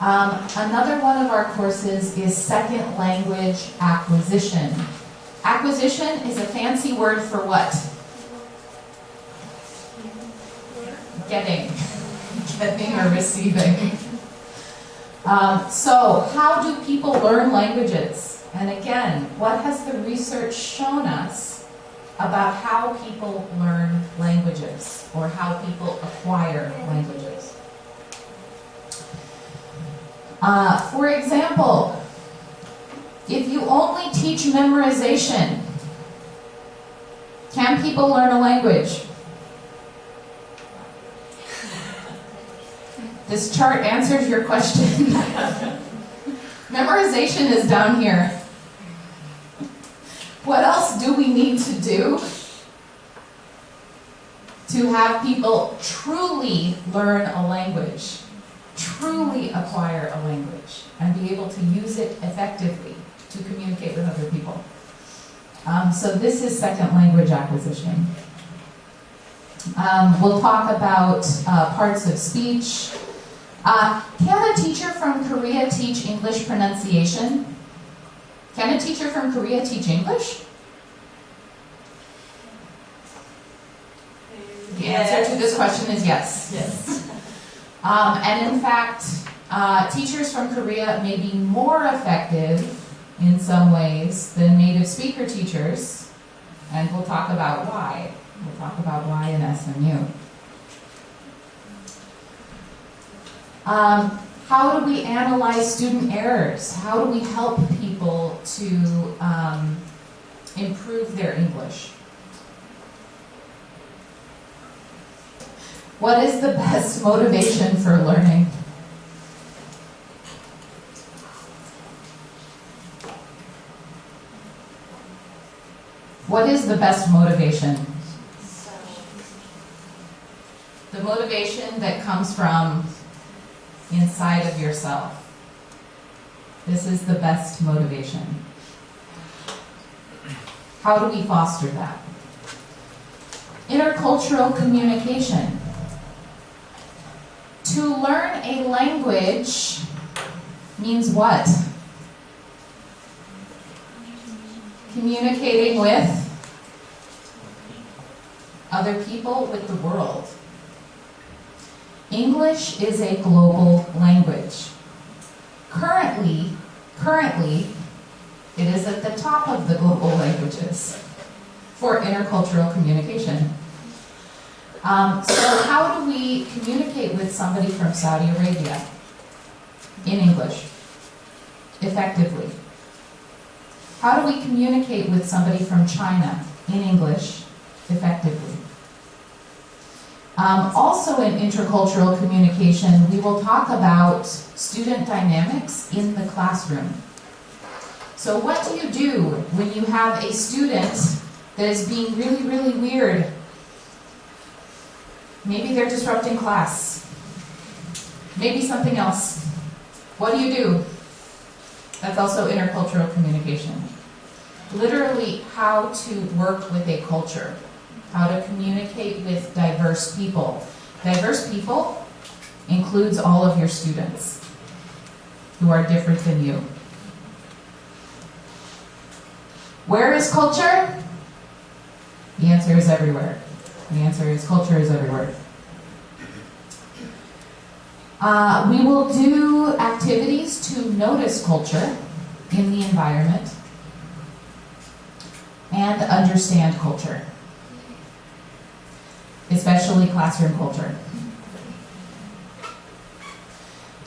Another one of our courses is second language acquisition. Acquisition is a fancy word for what? Getting. Getting or receiving. So, how do people learn languages? And again, what has the research shown us about how people learn languages or how people acquire languages? For example, if you only teach memorization, can people learn a language? This chart answers your question. Memorization is down here. What else do we need to do to have people truly learn a language, truly acquire a language, and be able to use it effectively to communicate with other people? So this is second language acquisition. We'll talk about parts of speech. Can a teacher from Korea teach English pronunciation? Can a teacher from Korea teach English? The answer to this question is yes. Yes. And in fact, teachers from Korea may be more effective in some ways than native speaker teachers, and we'll talk about why. We'll talk about why in SMU. How do we analyze student errors? How do we help people to improve their English? What is the best motivation for learning? What is the best motivation? The motivation that comes from inside of yourself. This is the best motivation. How do we foster that? Intercultural communication. To learn a language means what? Communicating with other people, with the world. English is a global language. Currently, it is at the top of the global languages for intercultural communication. So how do we communicate with somebody from Saudi Arabia in English effectively? How do we communicate with somebody from China in English effectively? Also in intercultural communication, we will talk about student dynamics in the classroom. So what do you do when you have a student that is being really, really weird? Maybe they're disrupting class. Maybe something else. What do? That's also intercultural communication. Literally, how to work with a culture. How to communicate with diverse people. Diverse people includes all of your students who are different than you. Where is culture? The answer is everywhere. The answer is culture is everywhere. We will do activities to notice culture in the environment and understand culture, especially classroom culture.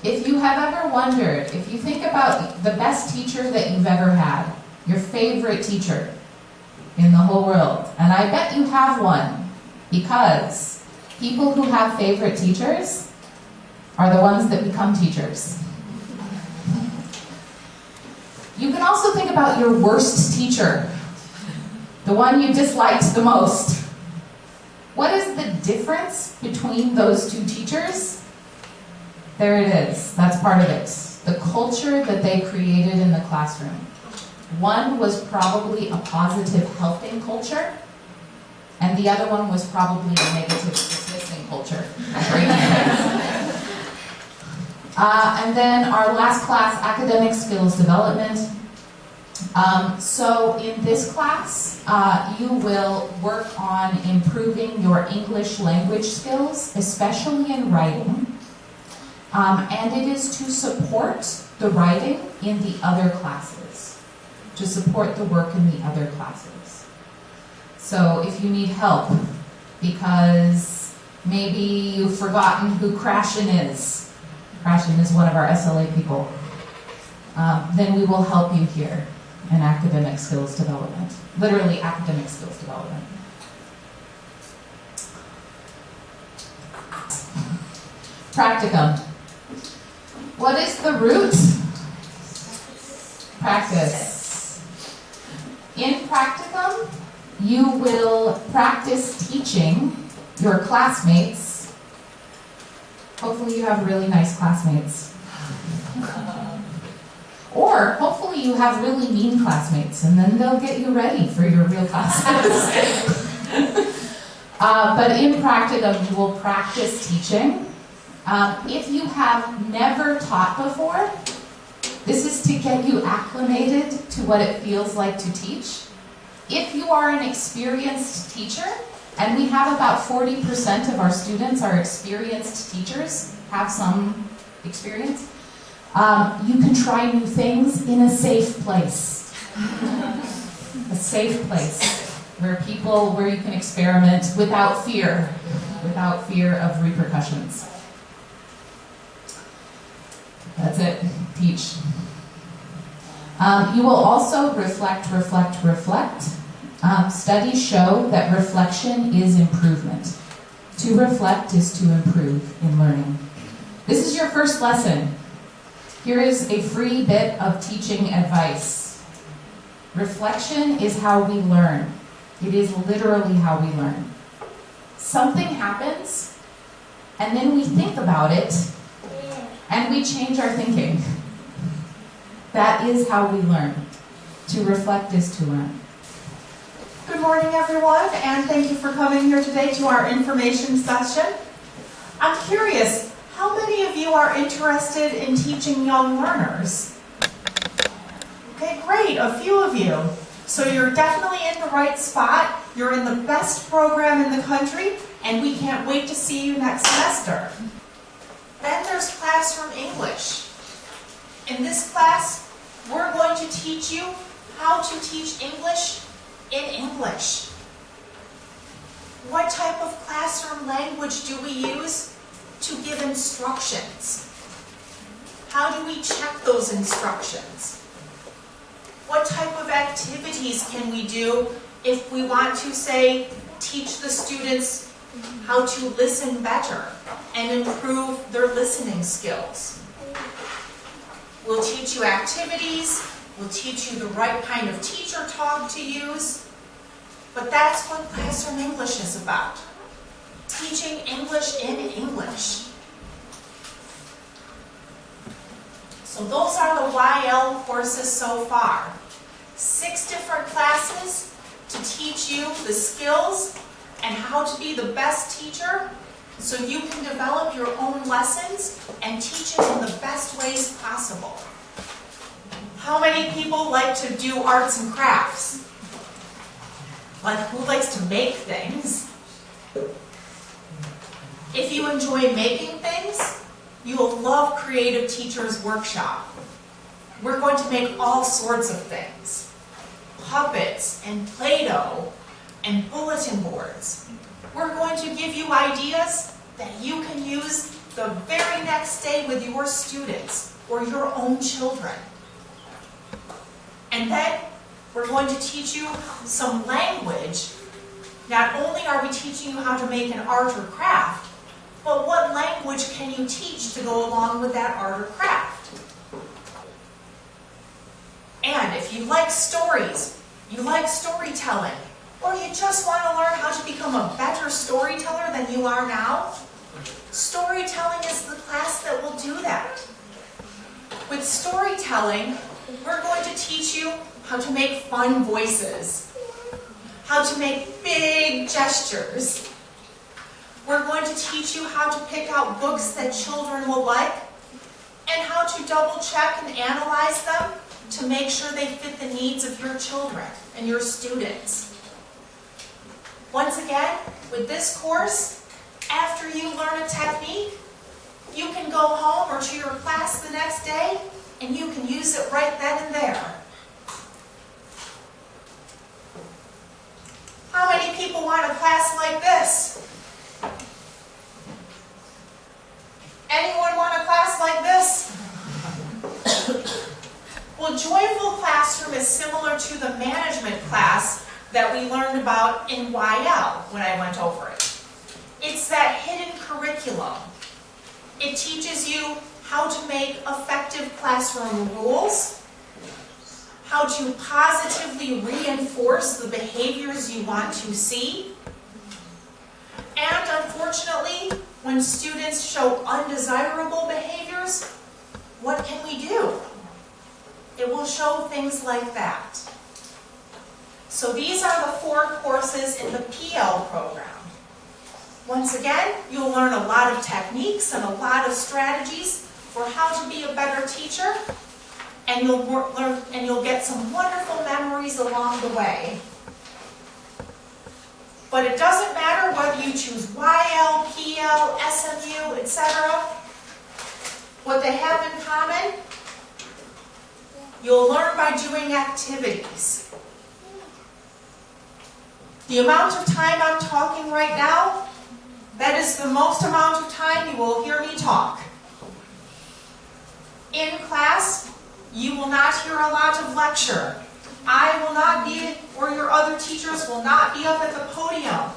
If you have ever wondered, if you think about the best teacher that you've ever had, your favorite teacher in the whole world, and I bet you have one, because people who have favorite teachers are the ones that become teachers. You can also think about your worst teacher, the one you disliked the most. What is the difference between those two teachers? There it is. That's part of it. The culture that they created in the classroom. One was probably a positive helping culture, and the other one was probably a negative dismissing culture. And then our last class, academic skills development. So in this class, you will work on improving your English language skills, especially in writing. And it is to support the writing in the other classes, to support the work in the other classes. So if you need help, because maybe you've forgotten who Krashen is one of our SLA people, then we will help you here in academic skills development, literally academic skills development. Practicum. What is the root? Practice. In practicum, you will practice teaching your classmates. Hopefully you have really nice classmates. Or hopefully you have really mean classmates, and then they'll get you ready for your real classes. But in practicum, you will practice teaching. If you have never taught before, this is to get you acclimated to what it feels like to teach. If you are an experienced teacher, and we have about 40% of our students are experienced teachers, have some experience, you can try new things in a safe place. A safe place where you can experiment without fear of repercussions. That's it. Teach. You will also reflect. Studies show that reflection is improvement. To reflect is to improve in learning. This is your first lesson. Here is a free bit of teaching advice. Reflection is how we learn. It is literally how we learn. Something happens, and then we think about it, and we change our thinking. That is how we learn. To reflect is to learn. Good morning, everyone, and thank you for coming here today to our information session. I'm curious, how many of you are interested in teaching young learners? Okay, great, a few of you. So you're definitely in the right spot. You're in the best program in the country, and we can't wait to see you next semester. Then there's Classroom English. In this class, we're going to teach you how to teach English in English. What type of classroom language do we use to give instructions? How do we check those instructions? What type of activities can we do if we want to, say, teach the students how to listen better and improve their listening skills? We'll teach you activities, we'll teach you the right kind of teacher talk to use, but that's what Classroom English is about. Teaching English in English. So those are the YL courses so far. 6 different classes to teach you the skills and how to be the best teacher so you can develop your own lessons and teach it in the best ways possible. How many people like to do arts and crafts? Like, who likes to make things? If you enjoy making things, you will love Creative Teachers Workshop. We're going to make all sorts of things. Puppets and Play-Doh and bulletin boards. We're going to give you ideas that you can use the very next day with your students or your own children. And then we're going to teach you some language. Not only are we teaching you how to make an art or craft, but what language can you teach to go along with that art or craft? And if you like stories, you like storytelling, or you just want to learn how to become a better storyteller than you are now, storytelling is the class that will do that. With storytelling, we're going to teach you how to make fun voices, how to make big gestures. We're going to teach you how to pick out books that children will like, and how to double check and analyze them to make sure they fit the needs of your children and your students. Once again, with this course, after you learn a technique, you can go home or to your class the next day and you can use it right then and there. How many people want a class like this? Anyone want a class like this? Well, Joyful Classroom is similar to the management class that we learned about in YL when I went over it. It's that hidden curriculum. It teaches you how to make effective classroom rules, how to positively reinforce the behaviors you want to see, and unfortunately, when students show undesirable behaviors, what can we do? It will show things like that. So these are the 4 courses in the PL program. Once again, you'll learn a lot of techniques and a lot of strategies for how to be a better teacher, and you'll get some wonderful memories along the way. But it doesn't matter whether you choose YL, PL, SMU, etc. What they have in common, you'll learn by doing activities. The amount of time I'm talking right now, that is the most amount of time you will hear me talk. In class, you will not hear a lot of lecture. I will not be, or your other teachers will not be up at the podium.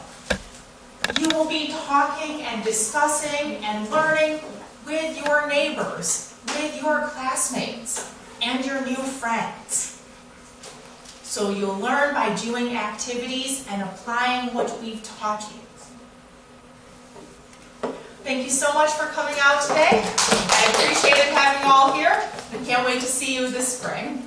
You will be talking and discussing and learning with your neighbors, with your classmates, and your new friends. So you'll learn by doing activities and applying what we've taught you. Thank you so much for coming out today. I appreciated having you all here and can't wait to see you this spring.